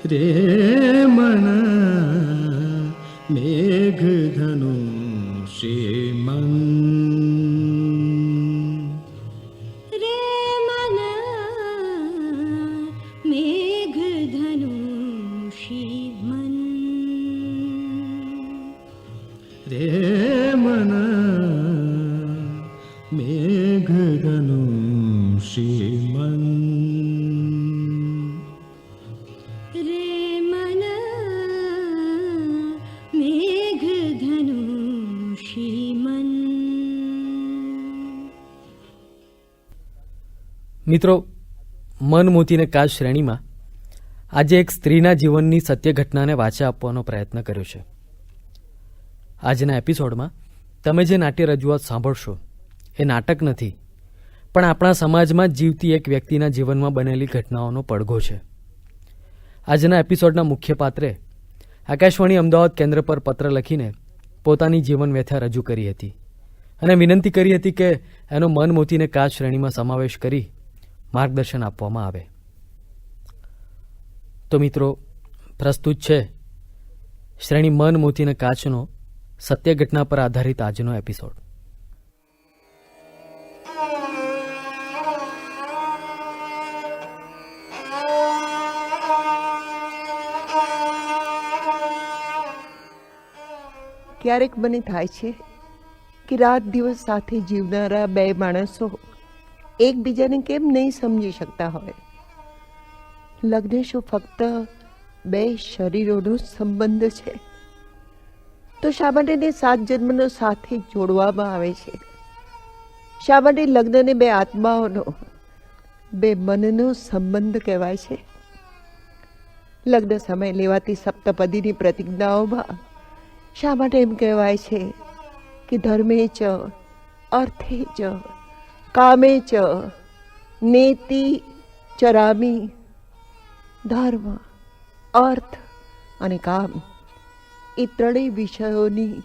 રે મન મેઘધનુષી મન, રે મન મેઘધનુષી મન, રે મન મેઘધનુષી મન, રે મન મેઘધનુષી મન. મિત્રો, મન મોતીને કાચ શ્રેણીમાં આજે એક સ્ત્રીના જીવનની સત્ય ઘટનાને વાચા આપવાનો પ્રયત્ન કર્યો છે. આજના એપિસોડમાં તમે જે નાટ્ય રજૂઆત સાંભળશો એ નાટક નથી, પણ આપણા સમાજમાં જીવતી એક વ્યક્તિના જીવનમાં બનેલી ઘટનાઓનો પડઘો છે. આજના એપિસોડના મુખ્ય પાત્રે આકાશવાણી અમદાવાદ કેન્દ્ર પર પત્ર લખીને પોતાની જીવન વ્યથા રજૂ કરી હતી અને વિનંતી કરી હતી કે એનો મન મોતીને કાચ શ્રેણીમાં સમાવેશ કરી માર્ગદર્શન આપવામાં આવે. તો મિત્રો, પ્રસ્તુત છે શ્રેણી મન મોતીને કાચનો સત્ય ઘટના પર આધારિત આજનો એપિસોડ. ક્યારેક મને થાય છે કે રાત દિવસ સાથે જીવનારા બે માણસો એકબીજાને કેમ નહીં સમજી શકતા હોય. લગ્ન શું ફક્ત બે શરીરોનો સંબંધ છે? તો શા માટે એને 7 જન્મનો સાથે જોડવામાં આવે છે? શા માટે લગ્નને બે આત્માઓનો, બે મનનો સંબંધ કહેવાય છે? લગ્ન સમયે લેવાતી સપ્તપદીની પ્રતિજ્ઞાઓમાં શા માટે એમ કહેવાય છે કે ધર્મે ચ, અર્થે ચ, કામે ચ, નેતિ ચરામી? ધર્મ, અર્થ અને કામ એ ત્રણેય વિષયોની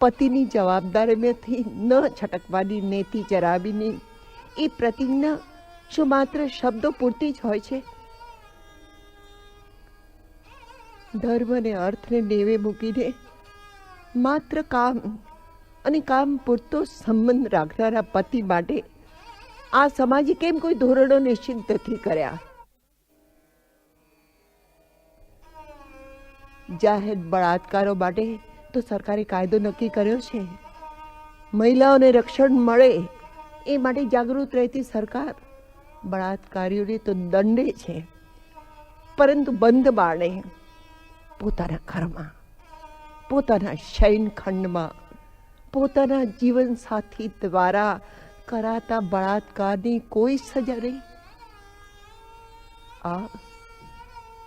પતિની જવાબદારીમાંથી ન છટકવાની નેતિ ચરામીની એ પ્રતિજ્ઞા શું માત્ર શબ્દો પૂરતી જ હોય છે? ધર્મ અને અર્થને નેવે મૂકીને માત્ર કામ અને કામ પૂરતો સંબંધ રાખનારા પતિ માટે આ સમાજે કેમ કોઈ ધોરણો નિશ્ચિત નથી કર્યા? જાહેર બળાત્કારો માટે તો સરકારે કાયદો નક્કી કર્યો છે. મહિલાઓને રક્ષણ મળે એ માટે જાગૃત રહેતી સરકાર બળાત્કારીઓને તો દંડે છે, પરંતુ બંધ બારણે પોતાના ઘરમાં, પોતાના શયનખંડમાં, પોતાના જીવનસાથી દ્વારા કરાતા બળાત્કારની કોઈ સજા નહીં.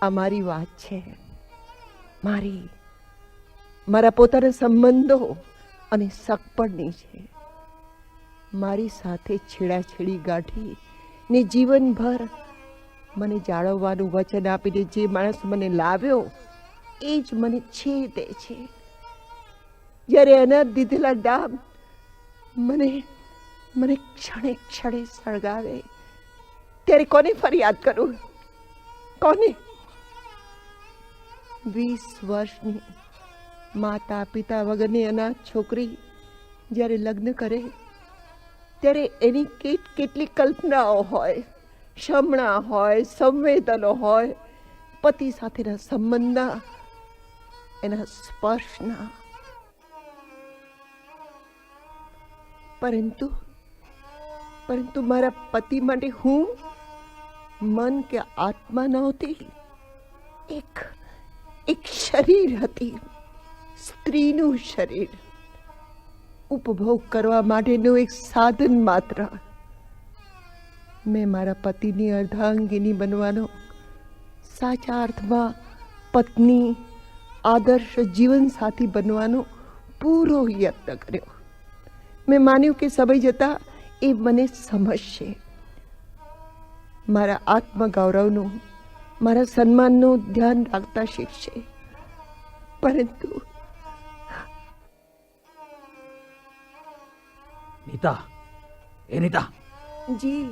આ મારી વાત છે, મારા પોતાના સંબંધો અને સગપણની છે. મારી સાથે છેડાછેડી ગાંઠી ને જીવનભર મને જાળવવાનું વચન આપીને જે માણસ મને લાવ્યો એ જ મને છેદે છે. જ્યારે એના દીધેલા ડામ મને ક્ષણે ક્ષણે સળગાવે ત્યારે કોને ફરિયાદ કરું? કોને? 20 વર્ષની માતા પિતા વગરની અનાથ છોકરી જ્યારે લગ્ન કરે ત્યારે એની કેટલી કલ્પનાઓ હોય, ક્ષમણા હોય, સંવેદનો હોય, પતિ સાથેના સંબંધના, એના સ્પર્શના. પરંતુ મારા પતિ માટે હું મન કે આત્મા નહોતી, એક શરીર હતી, સ્ત્રીનું શરીર, ઉપભોગ કરવા માટેનું એક સાધન માત્ર. મેં મારા પતિની અર્ધાંગિની બનવાનો, સાચા અર્થમાં પત્ની, આદર્શ જીવનસાથી બનવાનો પૂરો યત્ન કર્યો. મેં માન્યું કે સમય જતાં એ મને સમજશે, મારા આત્મગૌરવનું, મારા સન્માનનું ધ્યાન રાખતા શીખશે. પરંતુ નીતા, એ નીતા, જી,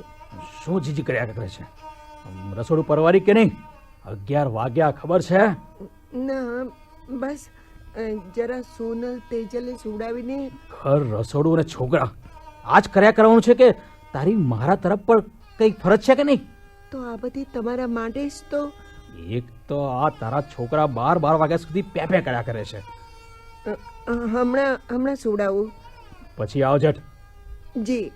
શું જીજી કર્યા કરે છે? રસોડું પરવારી કે નહીં? 11 વાગ્યા ખબર છે? ના બસ જરા સોનલ તેજલે સુવડાવીને. ઘર, રસોડું અને છોકરા આજ કર્યા કરવાનું છે કે તારી મારા તરફ પર કઈ ફરજ છે કે નહીં? તો આ બધી તમારા માટે જ તો. એક તો આ તારા છોકરા 12 વાગ્યા સુધી પેપે કર્યા કરે છે. હમણાં સુવડાવું. પછી આવ જટ. જી.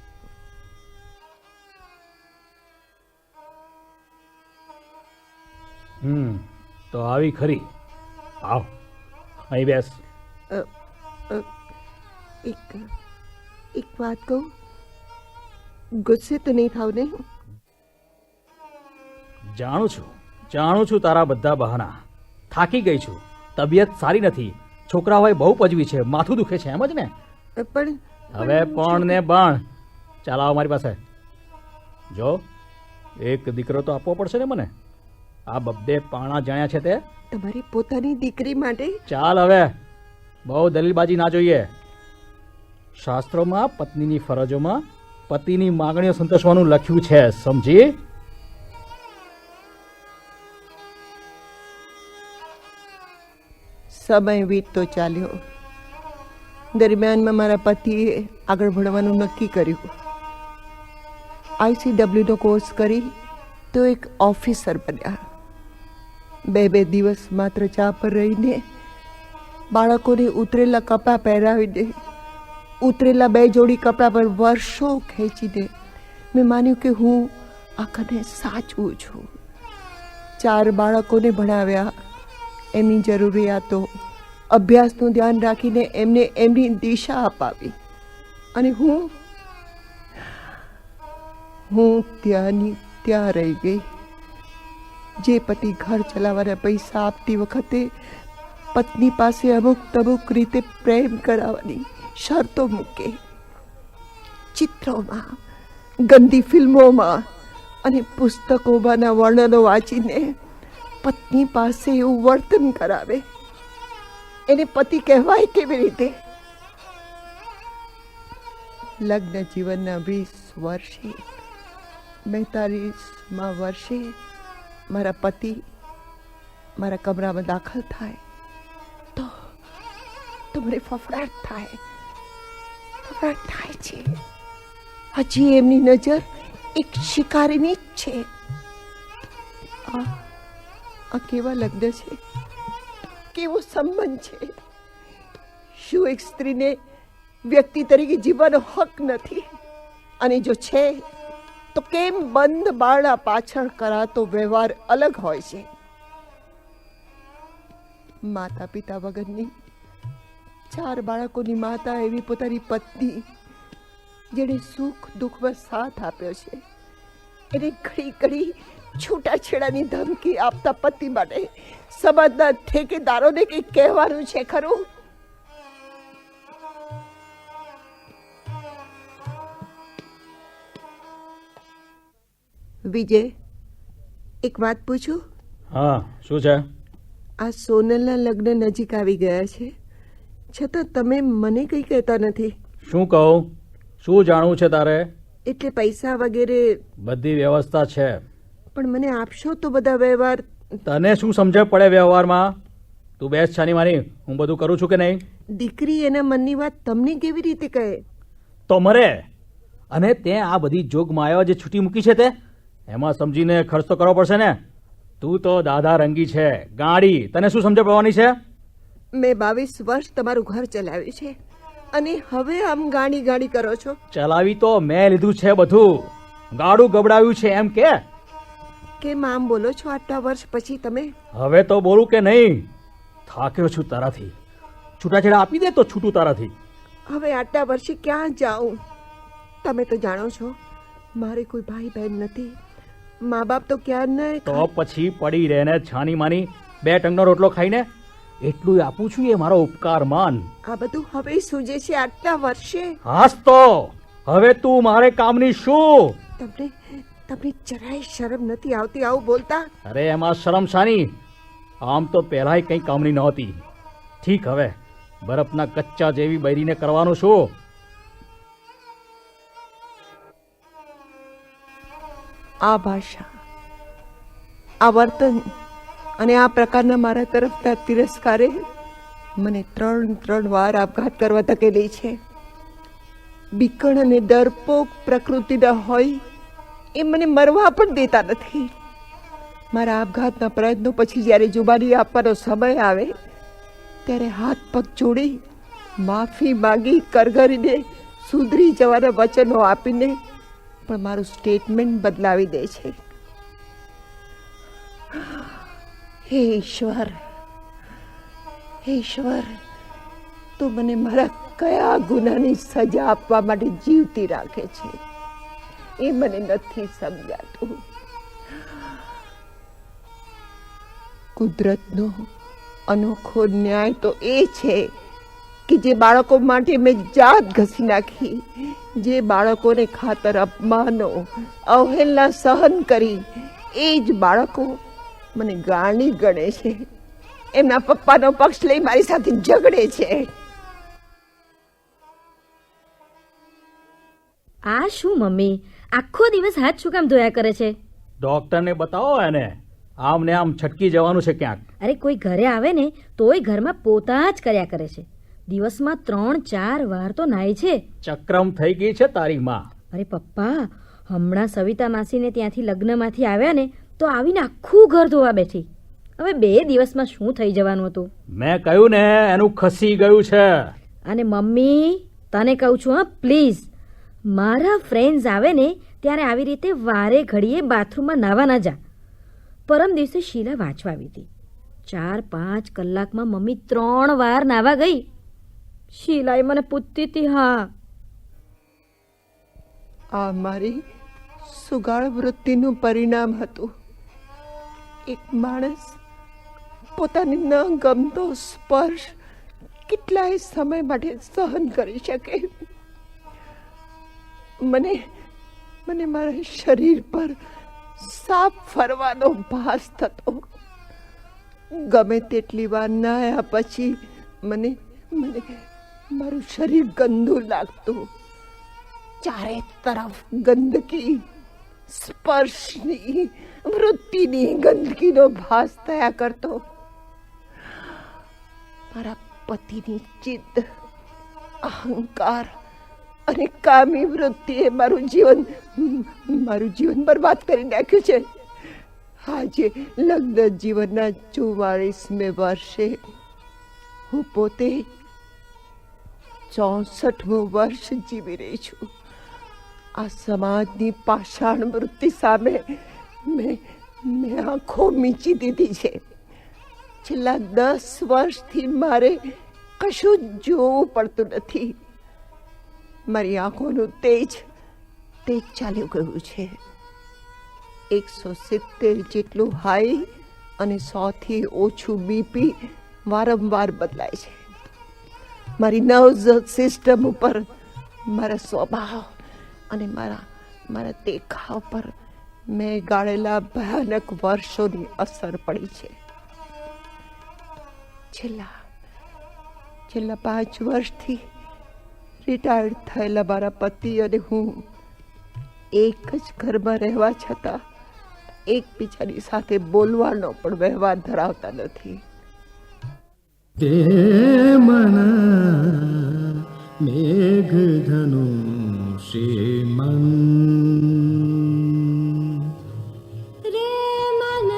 તો આવી ખરી. આવ અહીં બેસ. એક વાત કહું, ગુસ્સે તો નહીં થાવ ને? જાણું છું તારા બધા બહાના. થાકી ગઈ છું, તબિયત સારી નથી, છોકરા હોય બહુ પજવી છે, માથું દુખે છે, એમ જ ને? પણ હવે પણ ને પણ ચાલ આવ મારી પાસે. જો એક દીકરો તો આપવો પડશે ને મને. આ બબ્બે પાણા જાણ્યા છે તે. તમારી પોતાની દીકરી માટે. ચાલ હવે બહુ દલીલબાજી ના જોઈએ. શાસ્ત્રોમાં પત્નીની ફરજોમાં પતિની માંગણીઓ સંતોષવાનું લખ્યું છે, સમજી? સમય વીતતો ચાલ્યો. દરમિયાનમાં મારા પતિએ આગળ ભણવાનું નક્કી કર્યું. ICW નો કોર્સ કરી તો એક ઓફિસર બન્યા. 2 દિવસ માત્ર ચા પર રહીને, બાળકોને ઉતરેલા કપડાં પહેરાવીને, ઉતરેલા 2 જોડી કપડાં પર વર્ષો ખેંચીને મેં માન્યું કે હું આખને સાચવું છું. 4 બાળકોને ભણાવ્યા, એમની જરૂરિયાતો, અભ્યાસનું ધ્યાન રાખીને એમને એમની દિશા અપાવી. અને હું ત્યાંની ત્યાં રહી ગઈ. જે પતિ ઘર ચલાવવાના પૈસા આપતી વખતે પત્ની પાસે અમુક રીતે પ્રેમ કરાવવાની શરતો મૂકે. ચિત્રોમાં, ગંદી ફિલ્મોમાં અને પુસ્તકોમાંના વર્ણનો વાંચીને પત્ની પાસે એવું વર્તન કરાવે. એને પતિ કહેવાય કેવી રીતે? લગ્ન જીવનના 20 વર્ષે, 42મા વર્ષે મારા પતિ મારા કમરામાં દાખલ થાય તો મને ફફડાટ થાય છે. હજી એમની નજર એક શિકારીની જ છે. આ કેવા લગ્ન છે? કેવો સંબંધ છે? શું એક સ્ત્રીને વ્યક્તિ તરીકે જીવવાનો હક નથી? અને જો છે તો કેમ બંધ બારણા પાછળ કરાતો વ્યવહાર અલગ હોય છે? માતા પિતા વગરની, 4 બાળકોની માતા એવી પોતાની પત્ની જેણે સુખ દુઃખમાં સાથ આપ્યો છે, એને ઘડી છૂટાછેડાની ધમકી આપતા પતિ માટે સમાજના ઠેકેદારોને કંઈ કહેવાનું છે ખરું? વિજય, એક વાત પૂછું? હા, શું છે? આ સોનલના લગ્ન નજીક આવી ગયા છે, છતાં તમે મને કંઈ કહેતા નથી. શું કહું? શું જાણવું છે તારે? એટલે પૈસા વગેરે બધી વ્યવસ્થા છે. પણ મને આપશો તો બધા વ્યવહાર. તને શું સમજણ પડે વ્યવહારમાં? તું બેસ છાની માની, હું બધું કરું છું કે નહીં? દીકરી એના મનની વાત તમને કેવી રીતે કહે? તો મરે. અને તે આ બધી જોગમાયા જે છૂટી મૂકી છે તે એમાં સમજીને ખર્ચ તો કરવો પડશે ને. તું તો દાદા રંગી છે, ગાડી, તને શું સમજણ પડવાની છે? મેં 22 વર્ષ તમારું ઘર ચલાવ્યું છે અને હવે આમ ગાડી કરો છો? ચલાવી તો મેં લીધું છે બધું, ગાડું ગબડાવ્યું છે એમ કે. કેમ આમ બોલો છો આટલા વર્ષ પછી તમે? હવે તો બોલું કે નહીં? થાક્યો છું તારાથી. છૂટાછેડા આપી દે તો છૂટું તારાથી. હવે આટલા વર્ષે ક્યાં જાઉં? તમે તો જાણો છો મારે કોઈ ભાઈ બહેન નથી, મા બાપ તો ક્યાં ન. તો પછી પડી રહેને છાની માની 2 ટંકનો રોટલો ખાઈને એટલું આપું છું, એ મારો ઉપકાર માન. આ બધું હવે સૂજે છે આટલા વર્ષે? હાસ તો હવે તું મારે કામની શું? તમને જરાય શરમ નથી આવતી આવું બોલતા? અરે એમાં શરમ શાની? આમ તો પહેલાય કંઈ કામની નહોતી. ઠીક, હવે બરફના કચ્ચા જેવી બૈરીને કરવાનું શું? આ ભાષા, આ વર્તન અને આ પ્રકારના મારા તરફના તિરસ્કારે મને 3 વાર આપઘાત કરવા ધકેલી છે. બીકણ અને ડરપોક પ્રકૃતિના હોય એ મને મરવા પણ દેતા નથી. મારા આપઘાતના પ્રયત્નો પછી જ્યારે જુબાની આપવાનો સમય આવે ત્યારે હાથ પગ જોડી માફી માંગી કરગરીને સુધરી જવાના વચનો આપીને પણ મારું સ્ટેટમેન્ટ બદલાવી દે છે. હે ઈશ્વર, હે ઈશ્વર, તું મને મારા કયા ગુનાની સજા આપવા માટે જીવતી રાખે છે એ મને નથી સમજાતું. કુદરતનો અનોખો ન્યાય તો એ છે કે જે બાળકો માટે મેં જાત ઘસી નાખી, જે બાળકોને ખાતર અપમાનો અવહેલના સહન કરી, એ જ બાળકો મને ગાંડી ગણે છે, એમના પપ્પાનો પક્ષ લઈ મારી સાથે ઝઘડે છે. આ શું મમ્મી, આખો દિવસ હાથ શું કામ ધોયા કરે છે? ડોક્ટરને બતાવો એને, આમ ને આમ છટકી જવાનું છે ક્યાંક. અરે કોઈ ઘરે આવે ને તોય ઘરમાં પોતા જ કર્યા કરે છે. દિવસમાં 3-4 વાર તો નાય છે. ચક્રમ થઈ ગઈ છે તારી માં. અરે પપ્પા, હમણાં સવિતા માસીને ત્યાંથી લગ્નમાંથી આવ્યા ને તો આવીને આખું ઘર ધોવા બેઠી. હવે 2 દિવસમાં શું થઈ જવાનું હતું? મેં કહ્યું ને એનું ખસી ગયું છે. અને મમ્મી તને કહું છું હા, પ્લીઝ, મારા ફ્રેન્ડ્સ આવે ને ત્યારે આવી રીતે વારે ઘડીએ બાથરૂમમાં નાવા ના જા. પરમ દિવસે શીલા વાંચવા આવી હતી. 4-5 કલાકમાં મમ્મી 3 વાર નાવા ગઈ. શીલાએ મને પૂછતી હતી. હા, આ મારી સુગાળ વૃત્તિનું પરિણામ હતું. એક માણસ પોતાની ન ગમતો સ્પર્શ કેટલાય સમય માટે સહન કરી શકે. મને મારા શરીર પર સાપ ફરવાનો ભાસ થતો. ગમે તેટલી વાર નાયા પછી મને મારું શરીર ગંદુ લાગતું. ચારે તરફ ગંદકી, સ્પર્શની, વૃત્તિની ગંદકીનો ભાસ થયા કરતો. મારા પતિની જિદ્દ, અહંકાર અને કામી વૃત્તિએ મારું જીવન બરબાદ કરી નાખ્યું છે. આજે લગ્ન જીવનના 44મે વર્ષે હું પોતે 64મું વર્ષ જીવી રહી છું. આ સમાજની પાષાણ વૃત્તિ સામે મેં આંખો મીચી દીધી છે. છેલ્લા 10 વર્ષથી મારે કશું જોવું પડતું નથી. મારી આંખોનું તેજ ચાલ્યું ગયું છે. 170 જેટલું હાઈ અને 100થી ઓછું બીપી વારંવાર બદલાય છે. મારી નર્વસ સિસ્ટમ ઉપર, મારા સ્વભાવ અને મારા દેખાવ પર મેં ગાળેલા ભયાનક વર્ષોની અસર પડી છે. છેલ્લા 5 વર્ષથી રિટાયર્ડ થયેલા મારા પતિ અને હું એક જ ઘરમાં રહેવા છતાં એકબીજાની સાથે બોલવાનો પણ વ્યવહાર ધરાવતા નથી. તે મન મેઘધનુ શ્રીમન रे मन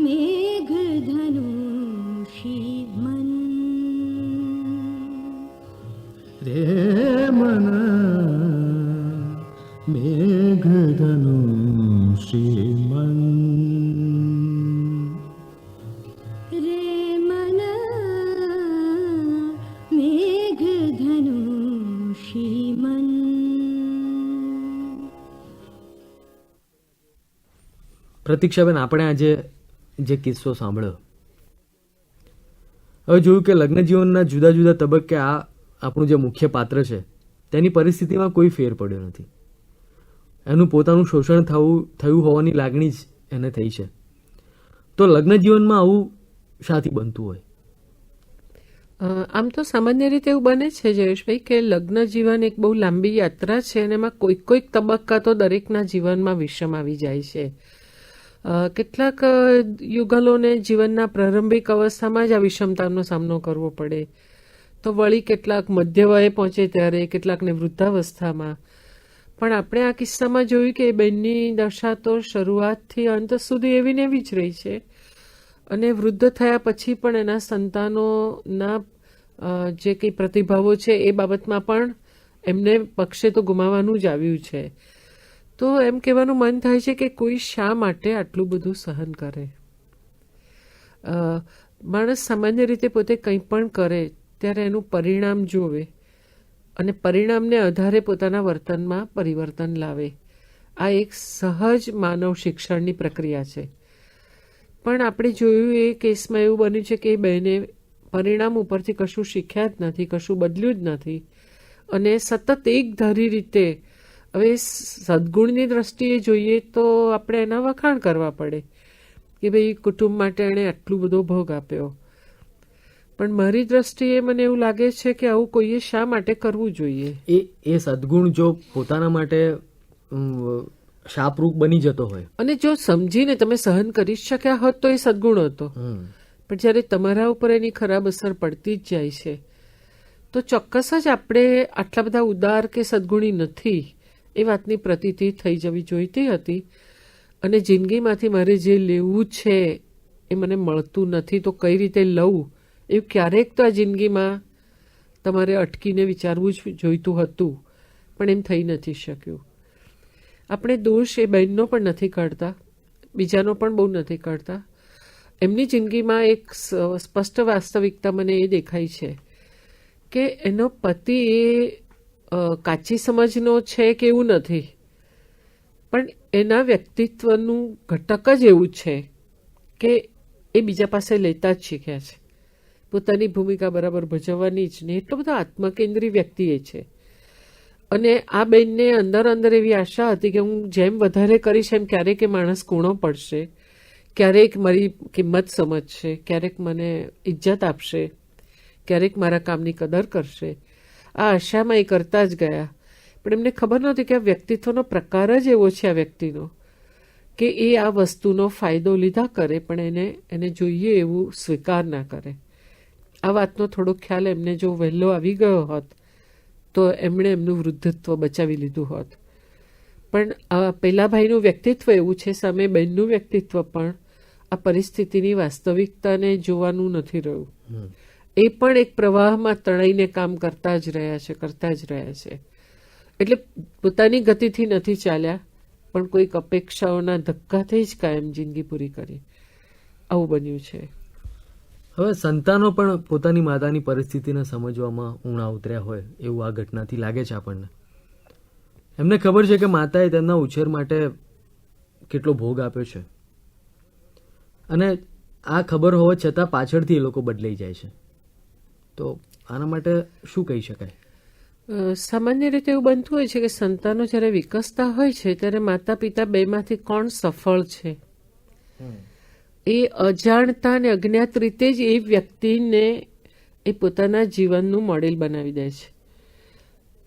मेघधनुषी मन રે મન મેઘધનુ શ્રીમન रे मन मेघधनुषी मन. પ્રતીક્ષાબેન, આપણે આજે જે કિસ્સો સાંભળ્યો, હવે જોયું કે લગ્ન જીવનના જુદા જુદા તબક્કે આ આપણું જે મુખ્ય પાત્ર છે તેની પરિસ્થિતિમાં કોઈ ફેર પડ્યો નથી. એનું પોતાનું શોષણ થયું હોવાની લાગણી જ એને થઈ છે. તો લગ્ન જીવનમાં આવું શાથી બનતું હોય? આમ તો સામાન્ય રીતે એવું બને છે જયેશભાઈ કે લગ્ન જીવન એક બહુ લાંબી યાત્રા છે અને એમાં કોઈક તબક્કા તો દરેકના જીવનમાં વિષમ આવી જાય છે. કેટલાક યુગલોને જીવનના પ્રારંભિક અવસ્થામાં જ આ વિષમતાનો સામનો કરવો પડે, તો વળી કેટલાક મધ્ય વયે પહોંચે ત્યારે, કેટલાકને વૃદ્ધાવસ્થામાં. પણ આપણે આ કિસ્સામાં જોયું કે બેનની દશા તો શરૂઆતથી અંત સુધી એવી ને એવી જ રહી છે, અને વૃદ્ધ થયા પછી પણ એના સંતાનોના જે કંઈ પ્રતિભાવો છે એ બાબતમાં પણ એમને પક્ષે તો ગુમાવવાનું જ આવ્યું છે. તો એમ કહેવાનું મન થાય છે કે કોઈ શા માટે આટલું બધું સહન કરે? માણસ સામાન્ય રીતે પોતે કંઈ પણ કરે ત્યારે એનું પરિણામ જોવે અને પરિણામને આધારે પોતાના વર્તનમાં પરિવર્તન લાવે. આ એક સહજ માનવ શિક્ષણની પ્રક્રિયા છે. પણ આપણે જોયું એ કેસમાં એવું બન્યું છે કે એ બહેને પરિણામ ઉપરથી કશું શીખ્યા જ નથી, કશું બદલ્યું જ નથી, અને સતત એક ધારી રીતે, હવે સદગુણની દ્રષ્ટિએ જોઈએ તો આપણે એના વખાણ કરવા પડે કે ભાઈ કુટુંબ માટે એણે આટલું બધો ભોગ આપ્યો. પણ મારી દ્રષ્ટિએ મને એવું લાગે છે કે આવું કોઈએ શા માટે કરવું જોઈએ? એ સદગુણ જો પોતાના માટે શાપરૂપ બની જતો હોય, અને જો સમજીને તમે સહન કરી શક્યા હોત તો એ સદગુણ હતો. પણ જ્યારે તમારા ઉપર એની ખરાબ અસર પડતી જ જાય છે તો ચોક્કસ જ આપણે આટલા બધા ઉદાર કે સદગુણી નથી એ વાતની પ્રતીતિ થઈ જવી જોઈતી હતી. અને જિંદગીમાંથી મારે જે લેવું છે એ મને મળતું નથી તો કઈ રીતે લઉં, એવું ક્યારેક તો આ જિંદગીમાં તમારે અટકીને વિચારવું જ જોઈતું હતું, પણ એમ થઈ નથી શક્યું. આપણે દોષ એ બહેનનો પણ નથી કાઢતા, બીજાનો પણ બહુ નથી કાઢતા. એમની જિંદગીમાં એક સ્પષ્ટ વાસ્તવિકતા મને એ દેખાય છે કે એનો પતિ એ કાચી સમજનો છે કે એવું નથી, પણ એના વ્યક્તિત્વનું ઘટક જ એવું છે કે એ બીજા પાસે લેતા જ શીખ્યા છે. પોતાની ભૂમિકા બરાબર ભજવવાની જ નહીં, એટલો બધો આત્મકેન્દ્રી વ્યક્તિ એ છે. અને આ બેનને અંદર અંદર એવી આશા હતી કે હું જેમ વધારે કરીશ એમ ક્યારેક એ માણસ કૂણો પડશે, ક્યારેક મારી કિંમત સમજશે, ક્યારેક મને ઇજ્જત આપશે, ક્યારેક મારા કામની કદર કરશે. આ આશામાં એ કરતા જ ગયા. પણ એમને ખબર નહોતી કે આ વ્યક્તિત્વનો પ્રકાર જ એવો છે આ વ્યક્તિનો કે એ આ વસ્તુનો ફાયદો લીધા કરે પણ એને જોઈએ એવું સ્વીકાર ના કરે. આ વાતનો થોડો ખ્યાલ એમને જો વહેલો આવી ગયો હોત તો એમણે એમનું વૃદ્ધત્વ બચાવી લીધું હોત. પણ આ પેલા ભાઈનું વ્યક્તિત્વ એવું છે, સામે બહેનનું વ્યક્તિત્વ પણ આ પરિસ્થિતિની વાસ્તવિકતાને જોવાનું નથી રહ્યું. એ પણ એક પ્રવાહમાં તણાઈને કામ કરતા જ રહ્યા છે. એટલે પોતાની ગતિથી નથી ચાલ્યા, પણ કોઈક અપેક્ષાઓના ધક્કાથી જ કાયમ જિંદગી પૂરી કરી. આવું બન્યું છે. હવે સંતાનો પણ પોતાની માતાની પરિસ્થિતિને સમજવામાં ઊણા ઉતર્યા હોય એવું આ ઘટનાથી લાગે છે આપણને. એમને ખબર છે કે માતાએ તેમના ઉછેર માટે કેટલો ભોગ આપ્યો છે, અને આ ખબર હોવા છતાં પાછળથી એ લોકો બદલાઈ જાય છે. તો આના માટે શું કહી શકાય? સામાન્ય રીતે એવું બનતું હોય છે કે સંતાનો જ્યારે વિકસતા હોય છે ત્યારે માતા પિતા બેમાંથી કોણ સફળ છે એ અજાણતા અને અજ્ઞાત રીતે જ એ વ્યક્તિને એ પોતાના જીવનનું મોડેલ બનાવી દે છે.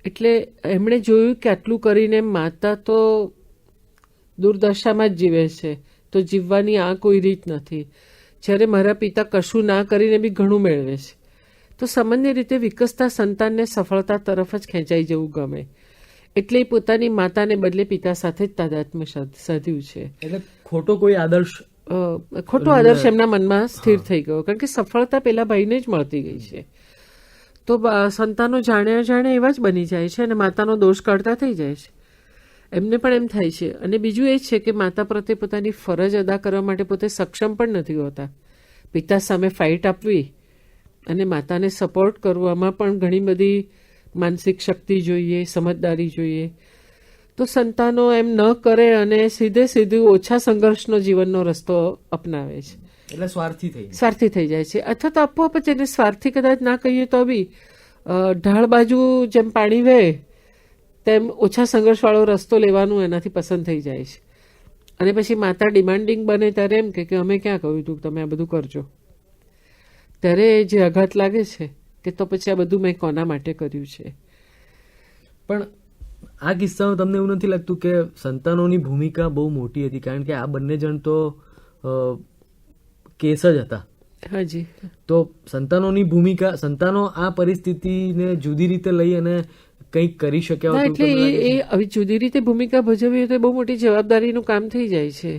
એટલે એમણે જોયું કે આટલું કરીને માતા તો દુર્દશામાં જ જીવે છે, તો જીવવાની આ કોઈ રીત નથી, જ્યારે મારા પિતા કશું ના કરીને બી ઘણું મેળવે છે. તો સામાન્ય રીતે વિકસતા સંતાનને સફળતા તરફ જ ખેંચાઈ જવું ગમે, એટલે પોતાની માતાને બદલે પિતા સાથે જ તાદાત્મ્ય સાધ્યું છે. એટલે ખોટો આદર્શ એમના મનમાં સ્થિર થઈ ગયો, કારણ કે સફળતા પેલા ભાઈને જ મળતી ગઈ છે. તો સંતાનો જાણે એવા જ બની જાય છે અને માતાનો દોષ કાઢતા થઈ જાય છે. એમને પણ એમ થાય છે. અને બીજું એ છે કે માતા પ્રત્યે પોતાની ફરજ અદા કરવા માટે પોતે સક્ષમ પણ નથી હોતા. પિતા સામે ફાઇટ આપવી અને માતાને સપોર્ટ કરવામાં પણ ઘણી બધી માનસિક શક્તિ જોઈએ, સમજદારી જોઈએ. તો સંતાનો એમ ન કરે અને સીધું ઓછા સંઘર્ષનો જીવનનો રસ્તો અપનાવે છે. એટલે સ્વાર્થી થઈ જાય છે. અથવા તો આપોઆપ જ એને સ્વાર્થી કદાચ ના કહીએ તો બી ઢાળ બાજુ જેમ પાણી વહે તેમ ઓછા સંઘર્ષવાળો રસ્તો લેવાનું એનાથી પસંદ થઈ જાય છે. અને પછી માતા ડિમાન્ડિંગ બને ત્યારે એમ કે અમે ક્યાં કહ્યું હતું તમે આ બધું કરજો. ત્યારે જે આઘાત લાગે છે કે તો પછી આ બધું મેં કોના માટે કર્યું છે. પણ આ કિસ્સામાં તમને એવું નથી લાગતું કે સંતાનોની ભૂમિકા બહુ મોટી હતી? કારણ કે આ બંને જણ તો કેસ જ હતા. હાજી. તો સંતાનોની ભૂમિકા, સંતાનો આ પરિસ્થિતિને જુદી રીતે લઈ અને કંઈક કરી શક્યા ના, હોત તો એટલે તમને લાગે છે? એ આવી જુદી રીતે ભૂમિકા ભજવવી હોય તો બહુ મોટી જવાબદારીનું કામ થઈ જાય છે.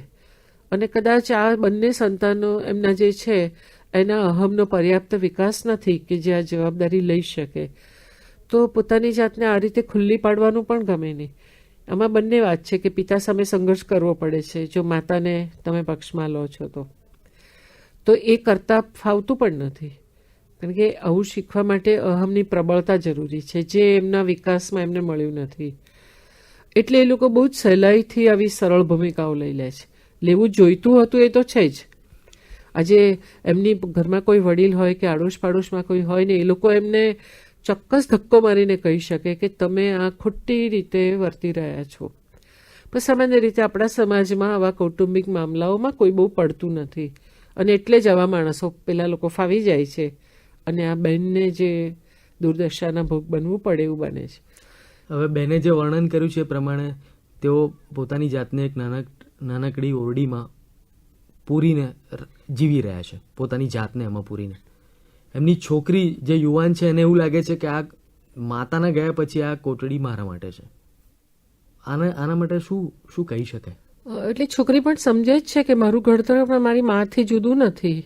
અને કદાચ આ બંને સંતાનો એમના જે છે એના અહમનો પર્યાપ્ત વિકાસ નથી કે જે આ જવાબદારી લઈ શકે. તો પોતાની જાતને આ રીતે ખુલ્લી પાડવાનું પણ ગમે નહીં. આમાં બંને વાત છે કે પિતા સામે સંઘર્ષ કરવો પડે છે જો માતાને તમે પક્ષમાં લો છો તો એ કરતા ફાવતું પણ નથી. કારણ કે આવું શીખવા માટે અહમની પ્રબળતા જરૂરી છે જે એમના વિકાસમાં એમને મળ્યું નથી. એટલે એ લોકો બહુ જ સહેલાઈથી આવી સરળ ભૂમિકાઓ લઈ લે છે. લેવું જોઈતું હતું એ તો છે જ. આજે એમની ઘરમાં કોઈ વડીલ હોય કે આડોશ પાડોશમાં કોઈ હોય ને એ લોકો એમને ચોક્કસ ધક્કો મારીને કહી શકે કે તમે આ ખોટી રીતે વર્તી રહ્યા છો. પણ સામાન્ય રીતે આપણા સમાજમાં આવા કૌટુંબિક મામલાઓમાં કોઈ બહુ પડતું નથી અને એટલે જ આવા માણસો પેલા લોકો ફાવી જાય છે અને આ બહેનને જે દુર્દશાના ભોગ બનવું પડે એવું બને છે. હવે બેને જે વર્ણન કર્યું છે એ પ્રમાણે તેઓ પોતાની જાતને એક નાનકડી ઓરડીમાં પૂરીને જીવી રહ્યા છે, પોતાની જાતને એમાં પૂરીને. એમની છોકરી જે યુવાન છે એને એવું લાગે છે કે આ માતાના ગયા પછી આ કોટડી મારા માટે છે. આના માટે શું કહી શકાય? એટલે છોકરી પણ સમજે જ છે કે મારું ઘડતર પણ મારી માથી જુદું નથી.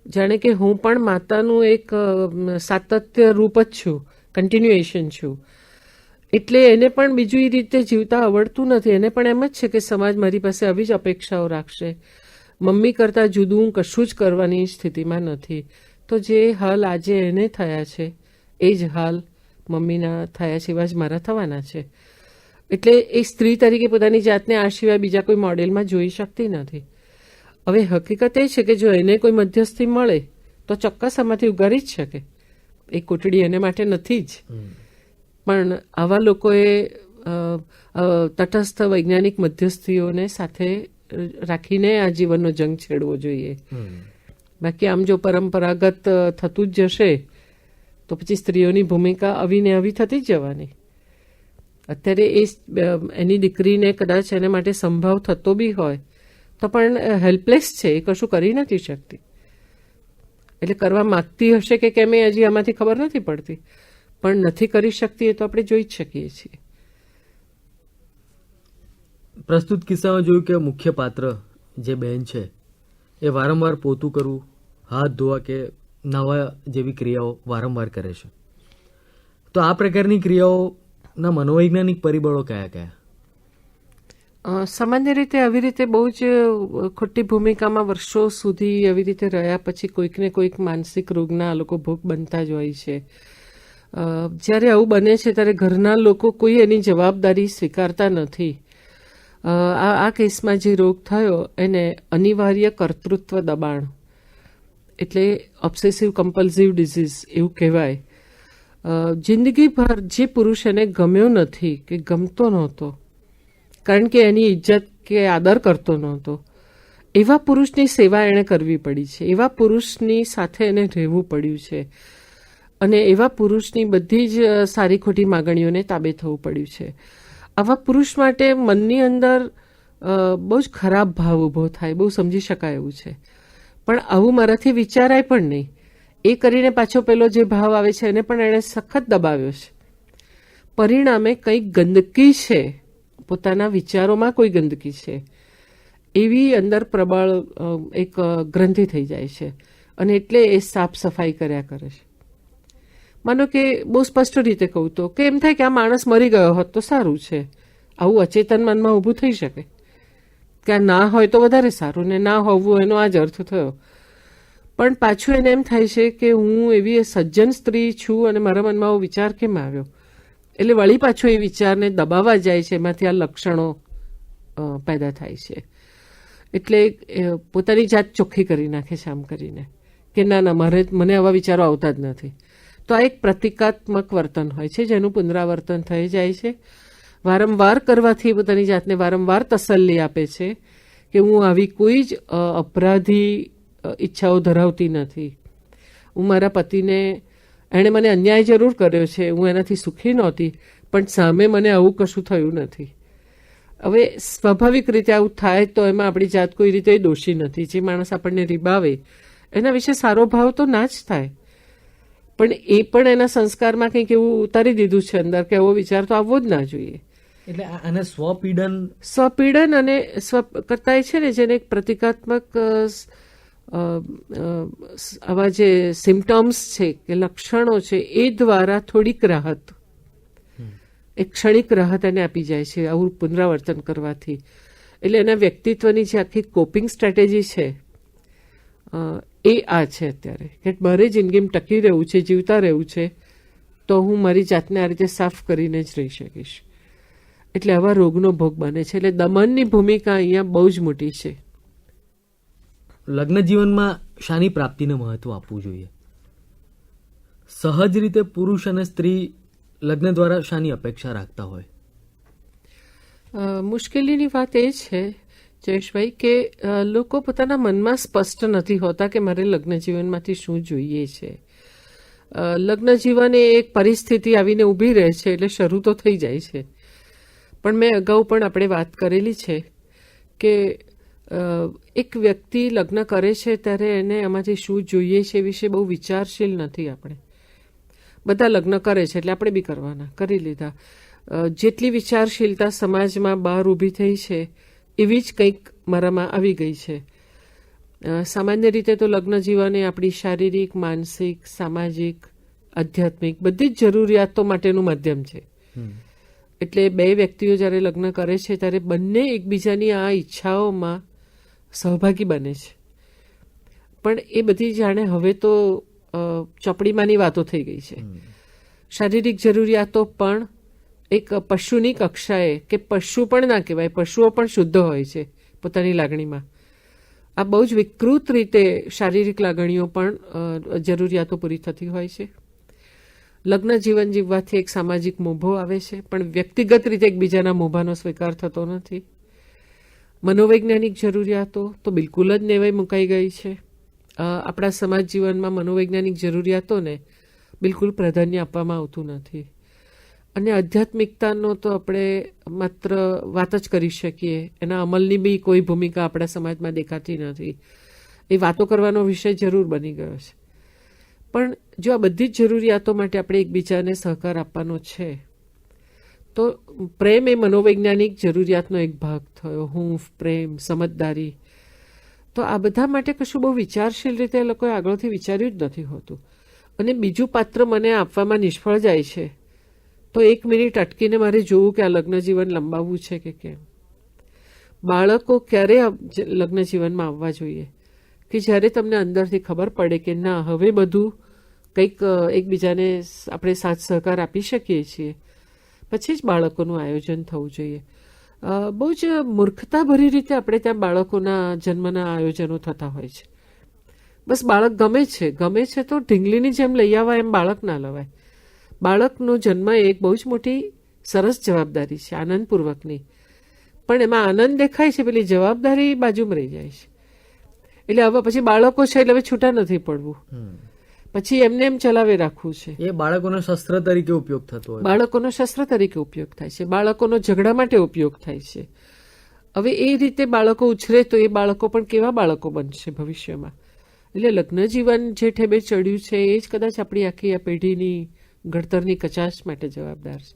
જાણે કે હું પણ માતાનું એક સાતત્ય રૂપ જ છું, કન્ટિન્યુએશન છું. એટલે એને પણ બીજી રીતે જીવતા આવડતું નથી. એને પણ એમ જ છે કે સમાજ મારી પાસે આવી જ અપેક્ષાઓ રાખશે. મમ્મી કરતાં જુદું કશું જ કરવાની સ્થિતિમાં નથી. તો જે હાલ આજે એને થયા છે એ જ હાલ મમ્મીના થયા છે એવા જ મારા થવાના છે. એટલે એ સ્ત્રી તરીકે પોતાની જાતને આ સિવાય બીજા કોઈ મોડેલમાં જોઈ શકતી નથી. હવે હકીકત એ છે કે જો એને કોઈ મધ્યસ્થી મળે તો ચોક્કસ આમાંથી ઉગારી જ શકે. એ કોટડી એને માટે નથી જ. પણ આવા લોકોએ તટસ્થ વૈજ્ઞાનિક મધ્યસ્થીઓને સાથે રાખીને આ જીવનનો જંગ છેડવો જોઈએ. બાકી આમ જો પરંપરાગત થતું જ જશે તો પછી સ્ત્રીઓની ભૂમિકા આવીને આવી થતી જ જવાની. અત્યારે એની દીકરીને કદાચ એને માટે સંભાવ થતો બી હોય તો પણ હેલ્પલેસ છે, એ કશું કરી નથી શકતી. એટલે કરવા માગતી હશે કે કેમ એ હજી આમાંથી ખબર નથી પડતી, પણ નથી કરી શકતી એ તો આપણે જોઈ જ શકીએ છીએ. પ્રસ્તુત કિસ્સામાં જોયું કે મુખ્ય પાત્ર જે બહેન છે એ વારંવાર પોતું કરવું, હાથ ધોવા કે નવા જેવી ક્રિયાઓ વારંવાર કરે છે. તો આ પ્રકારની ક્રિયાઓના મનોવૈજ્ઞાનિક પરિબળો કયા કયા? સામાન્ય રીતે આવી રીતે બહુ જ ખોટી ભૂમિકામાં વર્ષો સુધી આવી રીતે રહ્યા પછી કોઈક ને કોઈક માનસિક રોગના લોકો ભોગ બનતા જ હોય છે. જ્યારે આવું બને છે ત્યારે ઘરના લોકો કોઈ એની જવાબદારી સ્વીકારતા નથી. આ કેસમાં જે રોગ થયો એને અનિવાર્ય કર્તૃત્વ દબાણ એટલે ઓબ્સેસિવ કમ્પલ્સિવ ડિઝીઝ એવું કહેવાય. જિંદગીભર જે પુરુષ એને ગમ્યો નથી કે ગમતો નહોતો કારણ કે એની ઇજ્જત કે આદર કરતો નહોતો એવા પુરુષની સેવા એણે કરવી પડી છે. એવા પુરુષની સાથે એને રહેવું પડ્યું છે અને એવા પુરુષની બધી જ સારી ખોટી માગણીઓને તાબે થવું પડ્યું છે. આવા પુરુષ માટે મનની અંદર બહુ જ ખરાબ ભાવ ઊભો થાય, બહુ સમજી શકાય એવું છે. પણ આવું મારાથી વિચારાય પણ નહીં. એ કરીને પાછો પેલો જે ભાવ આવે છે એને પણ એણે સખત દબાવ્યો છે. પરિણામે કંઈક ગંદકી છે, પોતાના વિચારોમાં કોઈ ગંદકી છે એવી અંદર પ્રબળ એક ગ્રંથિ થઈ જાય છે અને એટલે એ સાફ સફાઈ કર્યા કરે છે. માનો કે બહુ સ્પષ્ટ રીતે કહું તો કે એમ થાય કે આ માણસ મરી ગયો હોત તો સારું છે. આવું અચેતન મનમાં ઊભું થઈ શકે કે આ ના હોય તો વધારે સારું ને ના હોવું એનો આ જ અર્થ થયો. પણ પાછું એને એમ થાય છે કે હું એવી સજ્જન સ્ત્રી છું અને મારા મનમાં આવો વિચાર કેમ આવ્યો, એટલે વળી પાછો એ વિચારને દબાવવા જાય છે. એમાંથી આ લક્ષણો પેદા થાય છે. એટલે પોતાની જાત ચોખ્ખી કરી નાખે છે આમ કરીને કે ના ના મને આવા વિચારો આવતા જ નથી. તો આ એક પ્રતિકાત્મક વર્તન હોય છે જેનું પુનરાવર્તન થઈ જાય છે. વારંવાર કરવાથી પોતાની જાતને વારંવાર તસલ્લી આપે છે કે હું આવી કોઈ જ અપરાધી ઈચ્છાઓ ધરાવતી નથી. હું મારા પતિને એણે મને અન્યાય જરૂર કર્યો છે, હું એનાથી સુખી નહોતી, પણ સામે મને આવું કશું થયું નથી. હવે સ્વાભાવિક રીતે આવું થાય તો એમાં આપણી જાત કોઈ રીતે દોષી નથી. જે માણસ આપણને રીબાવે એના વિશે સારો ભાવ તો ના જ થાય, પણ એ પણ એના સંસ્કારમાં કંઈક એવું ઉતારી દીધું છે અંદર કે એવો વિચાર તો આવવો જ ના જોઈએ. એટલે આને સ્વપીડન અને સ્વ કરતા છે ને, જેને એક પ્રતિકાત્મક આવા જે સિમ્ટમ્સ છે કે લક્ષણો છે એ દ્વારા થોડીક રાહત, એક ક્ષણિક રાહત એને આપી જાય છે આવું પુનરાવર્તન કરવાથી. એટલે એના વ્યક્તિત્વની જે આખી કોપિંગ સ્ટ્રેટેજી છે એ આ છે અત્યારે કે મારે જિંદગીમાં ટકી રહેવું છે, જીવતા રહેવું છે, તો હું મારી જાતને આ રીતે સાફ કરીને જ રહી શકીશ. એટલે આવા રોગનો ભોગ બને છે. એટલે દમનની ભૂમિકા અહીંયા બહુ જ મોટી છે. લગ્ન જીવનમાં શાની પ્રાપ્તિને મહત્વ આપવું જોઈએ? સહજ રીતે પુરુષ અને સ્ત્રી લગ્ન દ્વારા શાની અપેક્ષા રાખતા હોય? મુશ્કેલીની વાત એ છે જયેશભાઈ કે લોકો પોતાના મનમાં સ્પષ્ટ નથી હોતા કે મારે લગ્ન જીવનમાંથી શું જોઈએ છે. લગ્ન જીવન એ એક પરિસ્થિતિ આવીને ઊભી રહે છે એટલે શરૂ તો થઈ જાય છે. પણ મેં અગાઉ પણ આપણે વાત કરેલી છે કે એક વ્યક્તિ લગ્ન કરે છે ત્યારે એને એમાંથી શું જોઈએ છે એ વિશે બહુ વિચારશીલ નથી. આપણે બધા લગ્ન કરે છે એટલે આપણે બી કરવાના, કરી લીધા. જેટલી વિચારશીલતા સમાજમાં બહાર ઊભી થઈ છે એવી જ કંઈક મારામાં આવી ગઈ છે. સામાન્ય રીતે તો લગ્ન જીવન એ આપણી શારીરિક, માનસિક, સામાજિક, આધ્યાત્મિક બધી જ જરૂરિયાતો માટેનું માધ્યમ છે. એટલે બે વ્યક્તિઓ જ્યારે લગ્ન કરે છે ત્યારે બંને એકબીજાની આ ઈચ્છાઓમાં સહભાગી બને છે. પણ એ બધી જાણે હવે તો ચોપડીમાંની વાતો થઈ ગઈ છે. શારીરિક જરૂરિયાતો પણ એક પશુની કક્ષાએ, કે પશુ પણ ના કહેવાય, પશુઓ પણ શુદ્ધ હોય છે પોતાની લાગણીમાં. આ બહુ જ વિકૃત રીતે શારીરિક લાગણીઓ પણ જરૂરિયાતો પૂરી થતી હોય છે. લગ્ન જીવન જીવવાથી એક સામાજિક મોભો આવે છે, પણ વ્યક્તિગત રીતે એકબીજાના મોભાનો સ્વીકાર થતો નથી. મનોવૈજ્ઞાનિક જરૂરિયાતો તો બિલકુલ જ નેવાઈ મુકાઈ ગઈ છે. આપણા સમાજ જીવનમાં મનોવૈજ્ઞાનિક જરૂરિયાતોને બિલકુલ પ્રાધાન્ય આપવામાં આવતું નથી. અને આધ્યાત્મિકતાનો તો આપણે માત્ર વાત જ કરી શકીએ, એના અમલની બી કોઈ ભૂમિકા આપણા સમાજમાં દેખાતી નથી. એ વાતો કરવાનો વિષય જરૂર બની ગયો છે. પણ જો આ બધી જ જરૂરિયાતો માટે આપણે એકબીજાને સહકાર આપવાનો છે તો પ્રેમ એ મનોવૈજ્ઞાનિક જરૂરિયાતનો એક ભાગ થયો. હૂંફ, પ્રેમ, સમજદારી, તો આ બધા માટે કશું બહુ વિચારશીલ રીતે એ લોકોએ આગળથી વિચાર્યું જ નથી હોતું. અને બીજું પાત્ર મને આપવામાં નિષ્ફળ જાય છે તો એક મિનિટ અટકીને મારે જોવું કે આ લગ્ન જીવન લંબાવવું છે કે કેમ. બાળકો ક્યારે લગ્ન જીવનમાં આવવા જોઈએ કે જ્યારે તમને અંદરથી ખબર પડે કે ના, હવે બધું કંઈક એકબીજાને આપણે સાથ સહકાર આપી શકીએ છીએ, પછી જ બાળકોનું આયોજન થવું જોઈએ. બહુ જ મૂર્ખતાભરી રીતે આપણે ત્યાં બાળકોના જન્મના આયોજનો થતા હોય છે. બસ બાળક ગમે છે તો ઢીંગલીની જેમ લઈ આવવા એમ બાળક ના લવાય. બાળકનો જન્મ એક બહુ જ મોટી સરસ જવાબદારી છે, આનંદપૂર્વકની. પણ એમાં આનંદ દેખાય છે, પેલી જવાબદારી બાજુમાં રહી જાય છે. એટલે હવે પછી બાળકો છે એટલે હવે છૂટા નથી પડવું, પછી એમને એમ ચલાવી રાખવું છે. એ બાળકોનો શસ્ત્ર તરીકે ઉપયોગ થતો હોય, બાળકોનો શસ્ત્ર તરીકે ઉપયોગ થાય છે, બાળકોનો ઝઘડા માટે ઉપયોગ થાય છે. હવે એ રીતે બાળકો ઉછરે તો એ બાળકો પણ કેવા બાળકો બનશે ભવિષ્યમાં. એટલે લગ્ન જીવન જે ઠેબે ચડ્યું છે એ જ કદાચ આપણી આખી આ પેઢીની ઘડતરની કચાશ માટે જવાબદાર છે.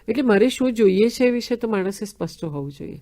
એટલે મારે શું જોઈએ છે એ વિશે તો માણસે સ્પષ્ટ હોવું જોઈએ.